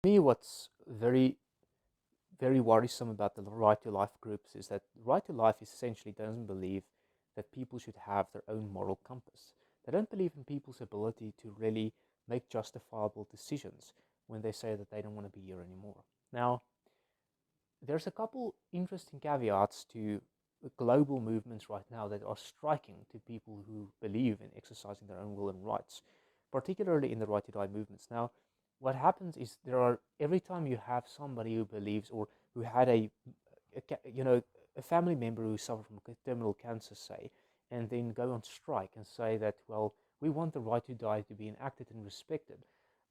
Me, what's very worrisome about the right to life groups is that right to life essentially doesn't believe that people should have their own moral compass. They don't believe in people's ability to really make justifiable decisions when they say that they don't want to be here anymore. Now, there's a couple interesting caveats to global movements right now that are striking to people who believe in exercising their own will and rights, particularly in the right to die movements. Now, what happens is every time you have somebody who believes or who had a family member who suffered from terminal cancer, say, and then go on strike and say that, well, we want the right to die to be enacted and respected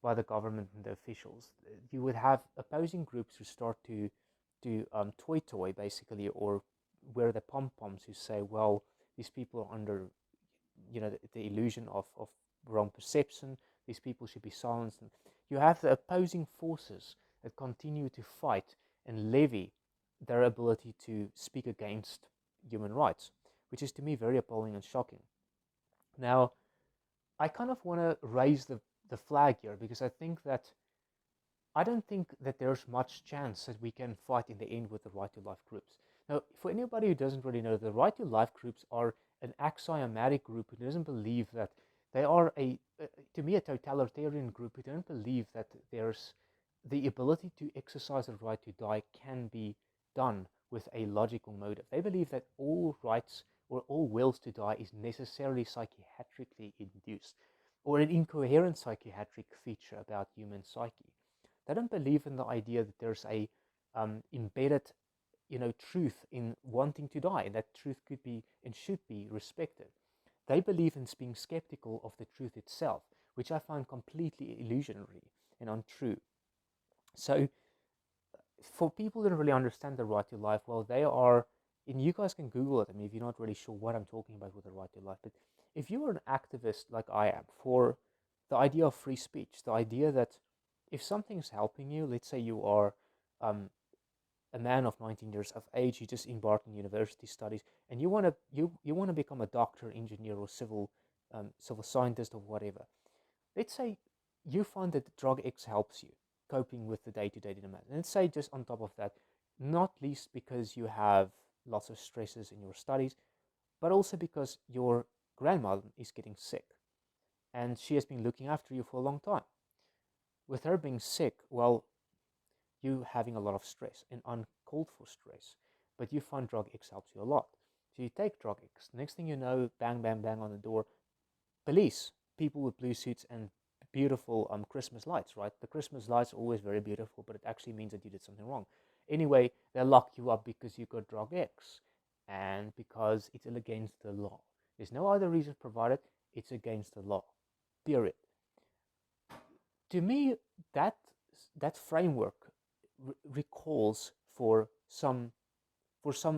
by the government and the officials, you would have opposing groups who start to toy basically, or wear the pom poms, who say, well, these people are under the illusion of wrong perception. These people should be silenced. And you have the opposing forces that continue to fight and levy their ability to speak against human rights, which is to me very appalling and shocking. Now, I kind of want to raise the flag here because I don't think that there's much chance that we can fight in the end with the right to life groups. Now, for anybody who doesn't really know, the right to life groups are an axiomatic group who doesn't believe that they are to me, a totalitarian group who don't believe that there's the ability to exercise the right to die can be done with a logical motive. They believe that all rights or all wills to die is necessarily psychiatrically induced or an incoherent psychiatric feature about human psyche. They don't believe in the idea that there's a embedded, truth in wanting to die, and that truth could be and should be respected. They believe in being skeptical of the truth itself, which I find completely illusionary and untrue. So, for people who don't really understand the right to life, well, they are, and you guys can Google it. I mean, if you're not really sure what I'm talking about with the right to life, but if you are an activist like I am for the idea of free speech, the idea that if something's helping you, let's say you are um, a man of 19 years of age, you just embarked on university studies, and you want to become a doctor, engineer, or civil scientist or whatever. Let's say you find that drug X helps you coping with the day-to-day demand. And let's say just on top of that, not least because you have lots of stresses in your studies, but also because your grandmother is getting sick and she has been looking after you for a long time. With her being sick, well, you having a lot of stress and uncalled for stress, but you find drug X helps you a lot. So you take drug X. Next thing you know, bang, bang, bang on the door, police, people with blue suits and beautiful Christmas lights, right? The Christmas lights are always very beautiful, but it actually means that you did something wrong. Anyway, they lock you up because you got drug X and because it's against the law. There's no other reason provided, it's against the law. Period. To me, that that framework recalls for some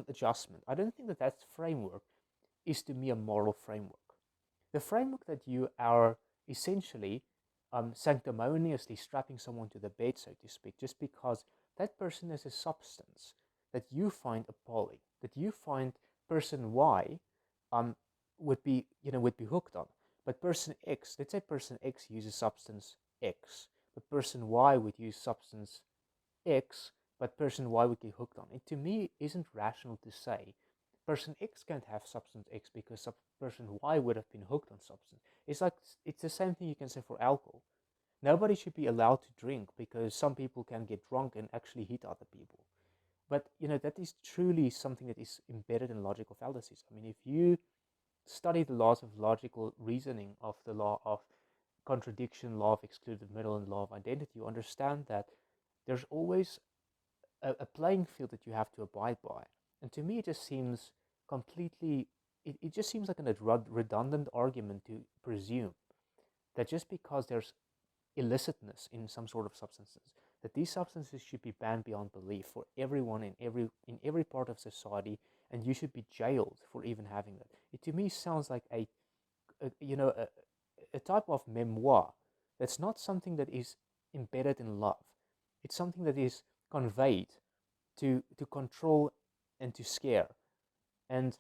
adjustment. I don't think that framework is to me a moral framework. The framework that you are essentially sanctimoniously strapping someone to the bed, so to speak, just because that person is a substance that you find appalling, that you find person Y um, would be hooked on. But person X, let's say person X uses substance X, but person Y would use substance X, but person Y would get hooked on. It to me isn't rational to say person X can't have substance X because person Y would have been hooked on substance. It's the same thing you can say for alcohol. Nobody should be allowed to drink because some people can get drunk and actually hit other people. But that is truly something that is embedded in logical fallacies. I mean, if you study the laws of logical reasoning of the law of contradiction, law of excluded middle, and law of identity, you understand that there's always a playing field that you have to abide by. And to me, it just seems completely, it just seems like a redundant argument to presume that just because there's illicitness in some sort of substances, that these substances should be banned beyond belief for everyone in every part of society, and you should be jailed for even having that. It to me sounds like a you know a type of memoir that's not something that is embedded in love. It's something that is conveyed to control and to scare. And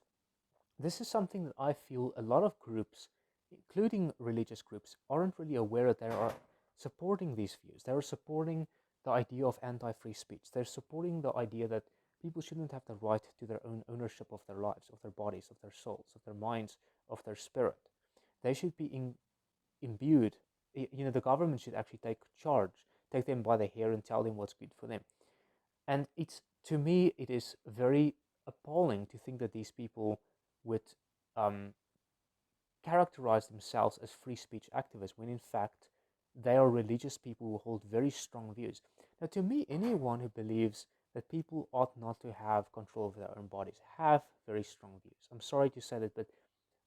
this is something that I feel a lot of groups, including religious groups, aren't really aware that they are supporting these views. They are supporting the idea of anti-free speech. They're supporting the idea that people shouldn't have the right to their own ownership of their lives, of their bodies, of their souls, of their minds, of their spirit. They should be imbued. The government should actually take charge, take them by the hair and tell them what's good for them. And to me, it is very appalling to think that these people would um, characterize themselves as free speech activists when in fact they are religious people who hold very strong views. Now, to me, anyone who believes that people ought not to have control of their own bodies have very strong views. I'm sorry to say that, but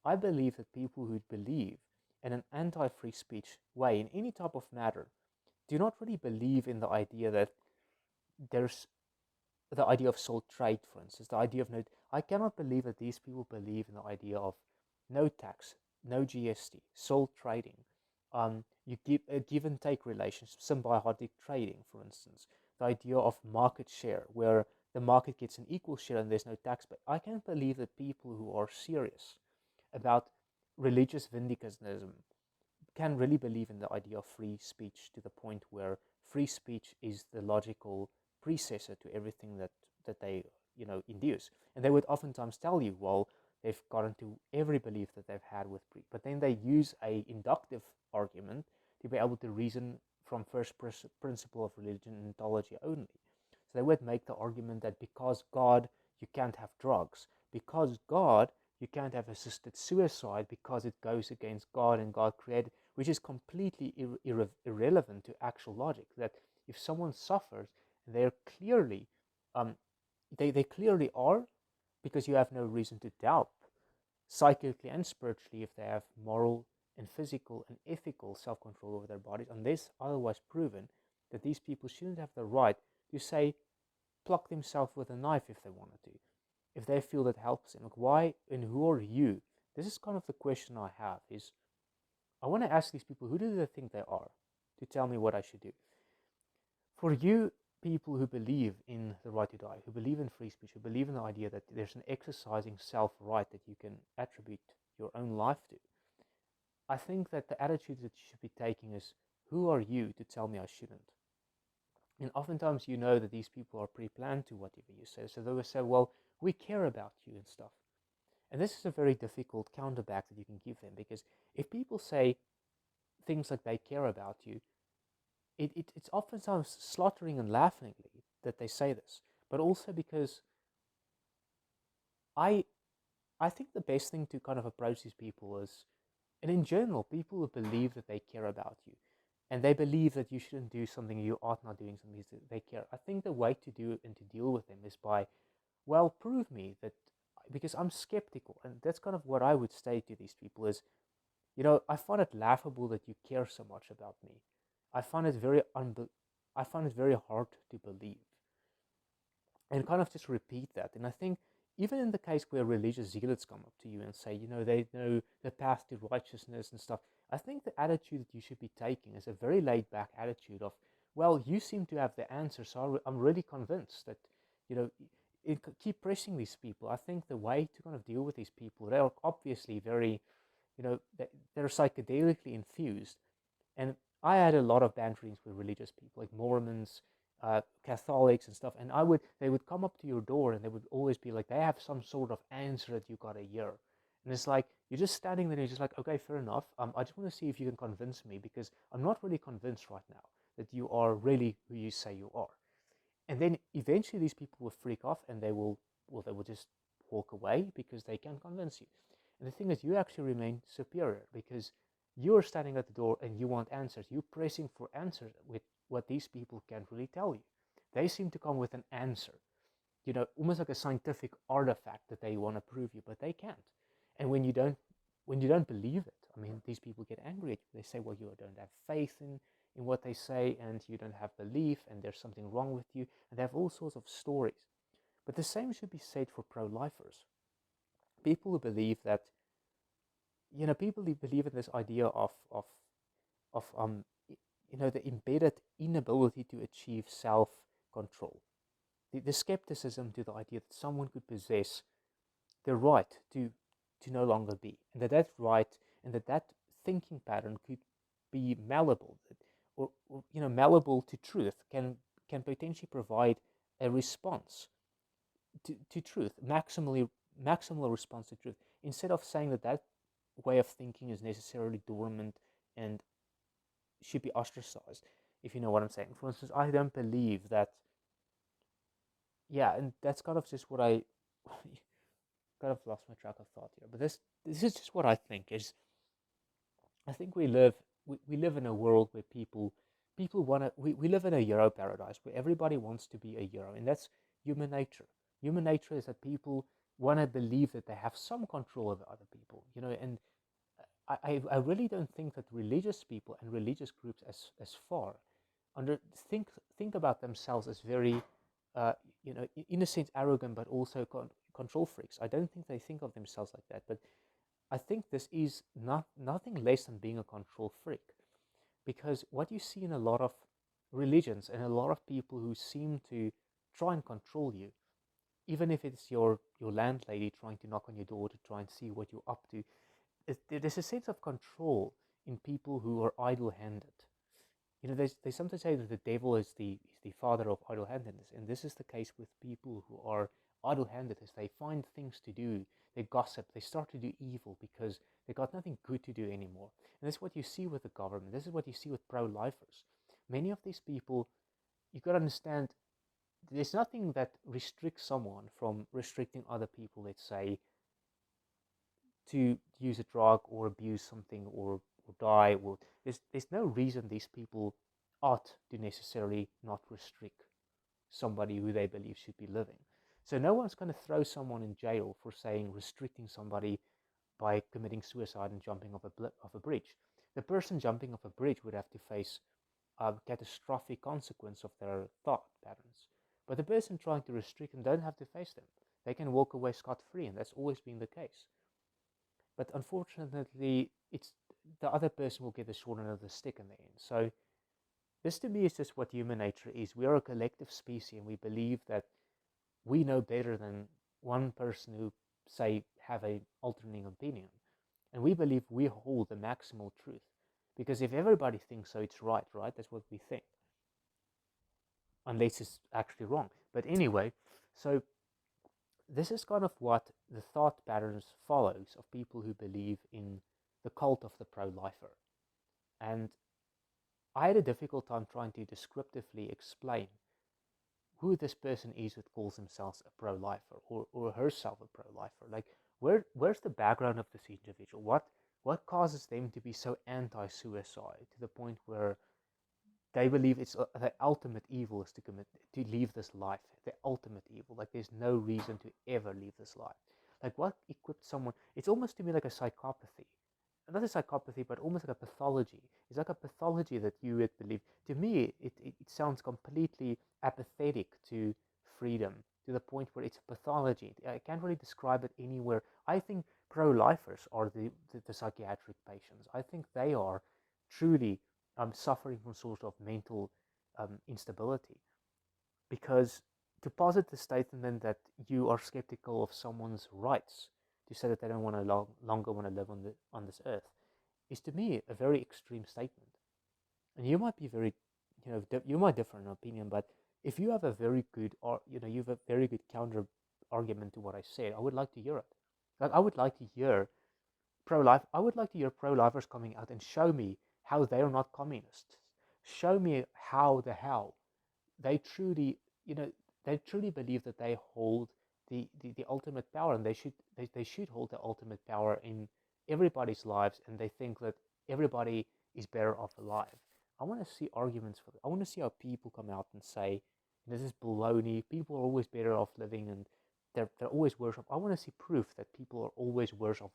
I believe that people who believe in an anti-free speech way in any type of matter do not really believe in the idea that there's the idea of sole trade, for instance, the idea of no. I cannot believe that these people believe in the idea of no tax, no GST, sole trading. You give a give and take relationship, symbiotic trading, for instance. The idea of market share, where the market gets an equal share and there's no tax. But I can't believe that people who are serious about religious vindicativism can really believe in the idea of free speech to the point where free speech is the logical predecessor to everything that they induce. And they would oftentimes tell you, well, they've gotten to every belief that they've had with but then they use a inductive argument to be able to reason from first principle of religion and ontology only. So they would make the argument that because God, you can't have drugs. Because God, you can't have assisted suicide because it goes against God and God created, which is completely irrelevant to actual logic. That if someone suffers, they're clearly, they clearly are, because you have no reason to doubt, psychically and spiritually, if they have moral and physical and ethical self-control over their bodies, unless otherwise proven, that these people shouldn't have the right to say, pluck themselves with a knife if they wanted to, if they feel that helps them. Like, why and who are you? This is kind of the question I have, is I want to ask these people, who do they think they are to tell me what I should do? For you people who believe in the right to die, who believe in free speech, who believe in the idea that there's an exercising self-right that you can attribute your own life to, I think that the attitude that you should be taking is, who are you to tell me I shouldn't? And oftentimes you know that these people are pre-planned to whatever you say. So they will say, well, we care about you and stuff. And this is a very difficult counterback that you can give them, because if people say things like they care about you, it's oftentimes slaughtering and laughingly that they say this. But also because I I think the best thing to kind of approach these people is, and in general, people who believe that they care about you, and they believe that you shouldn't do something, you ought not doing something, they care. I think the way to do it and to deal with them is by, well, prove me that, because I'm skeptical, and that's kind of what I would say to these people is, I find it laughable that you care so much about me. I find it I find it very hard to believe, and kind of just repeat that. And I think even in the case where religious zealots come up to you and say, they know the path to righteousness and stuff, I think the attitude that you should be taking is a very laid back attitude of, well, you seem to have the answer, so I'm really convinced that, you know, keep pressing these people. I think the way to kind of deal with these people, they are obviously very, they're psychedelically infused. And I had a lot of banterings with religious people, like Mormons, Catholics, and stuff. And they would come up to your door, and they would always be like, they have some sort of answer that you got to hear. And it's like you're just standing there, and you're just like, okay, fair enough. I just want to see if you can convince me, because I'm not really convinced right now that you are really who you say you are. And then eventually, these people will freak off, and they will just walk away because they can't convince you. And the thing is, you actually remain superior because you're standing at the door and you want answers. You're pressing for answers with what these people can't really tell you. They seem to come with an answer, almost like a scientific artifact that they want to prove you, but they can't. And when you don't believe it, I mean, these people get angry at you. They say, well, you don't have faith in what they say, and you don't have belief, and there's something wrong with you, and they have all sorts of stories. But the same should be said for pro-lifers. People who believe that, people who believe in this idea of the embedded inability to achieve self-control. The skepticism to the idea that someone could possess the right to no longer be, and that right, and that thinking pattern could be malleable, or malleable to truth, can can potentially provide a response to truth, maximal response to truth, instead of saying that that way of thinking is necessarily dormant and should be ostracized, if you know what I'm saying. For instance, I don't believe that, yeah, and that's kind of just what I kind of lost my track of thought here, but this is just what I think is. I think we live in a world where people want to we live in a hero paradise where everybody wants to be a hero, and that's human nature. Human nature is that people want to believe that they have some control over other people, and I really don't think that religious people and religious groups as far under think about themselves as very uh, in a sense arrogant, but also control freaks. I don't think they think of themselves like that, but I think this is nothing less than being a control freak, because what you see in a lot of religions and a lot of people who seem to try and control you, even if it's your landlady trying to knock on your door to try and see what you're up to, there's a sense of control in people who are idle-handed. They sometimes say that the devil is the father of idle-handedness, and this is the case with people who are idle-handed. As they find things to do, they gossip, they start to do evil because they got nothing good to do anymore. And this is what you see with the government. This is what you see with pro-lifers. Many of these people, you got to understand, there's nothing that restricts someone from restricting other people. Let's say to use a drug or abuse something or die. Or there's no reason these people ought to necessarily not restrict somebody who they believe should be living. So no one's going to throw someone in jail for saying restricting somebody by committing suicide and jumping off a bridge. The person jumping off a bridge would have to face a catastrophic consequence of their thought patterns. But the person trying to restrict them don't have to face them. They can walk away scot-free, and that's always been the case. But unfortunately, it's the other person will get the short end of the stick in the end. So this to me is just what human nature is. We are a collective species, and we believe that we know better than one person who, say, have an alternating opinion. And we believe we hold the maximal truth. Because if everybody thinks so, it's right, right? That's what we think. Unless it's actually wrong. But anyway, so this is kind of what the thought patterns follows of people who believe in the cult of the pro-lifer. And I had a difficult time trying to descriptively explain who this person is that calls themselves a pro-lifer or herself a pro-lifer. Like, where's the background of this individual? What causes them to be so anti-suicide to the point where they believe it's the ultimate evil is to leave this life. The ultimate evil. Like, there's no reason to ever leave this life. Like, what equipped someone? It's almost to me like a psychopathy. Not a psychopathy, but almost like a pathology. It's like a pathology that you would believe. To me, it sounds completely apathetic to freedom, to the point where it's a pathology. I can't really describe it anywhere. I think pro-lifers are the psychiatric patients. I think they are truly suffering from sort of mental instability. Because to posit the statement that you are skeptical of someone's rights to say that they don't want to longer want to live on this earth is to me a very extreme statement. And you might be very, you might differ in opinion, but if you have a very good, or you have a very good counter argument to what I said, I would like to hear it. Like, I would like to hear pro-life. I would like to hear pro-lifers coming out and show me how they are not communists. Show me how the hell they truly, they truly believe that they hold the ultimate power, and they should hold the ultimate power in everybody's lives, and they think that everybody is better off alive. I want to see arguments for that. I want to see how people come out and say this is baloney. People are always better off living, and they're always worse off. I want to see proof that people are always worse off.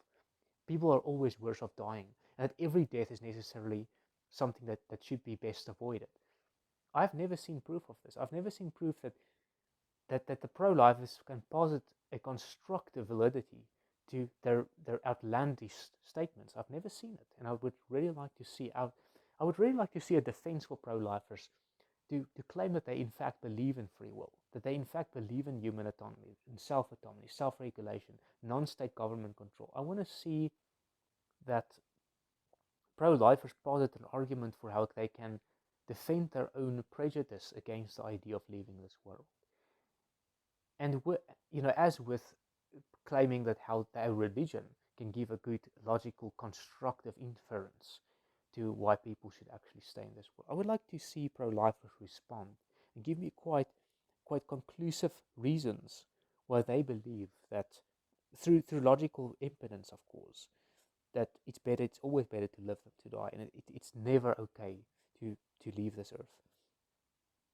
People are always worse off dying, and that every death is necessarily something that should be best avoided. I've never seen proof of this. I've never seen proof that the pro-lifers can posit a constructive validity to their outlandish statements. I've never seen it, and I would really like to see I would really like to see a defense for pro-lifers to claim that they in fact believe in free will, that they in fact believe in human autonomy, in self-autonomy, self-regulation, non-state government control. I want to see that pro-lifers posit an argument for how they can defend their own prejudice against the idea of leaving this world. And as with claiming that how their religion can give a good logical constructive inference to why people should actually stay in this world, I would like to see pro-lifers respond and give me quite conclusive reasons why they believe that through logical impedance, of course, that it's always better to live than to die, and it's never okay to leave this earth.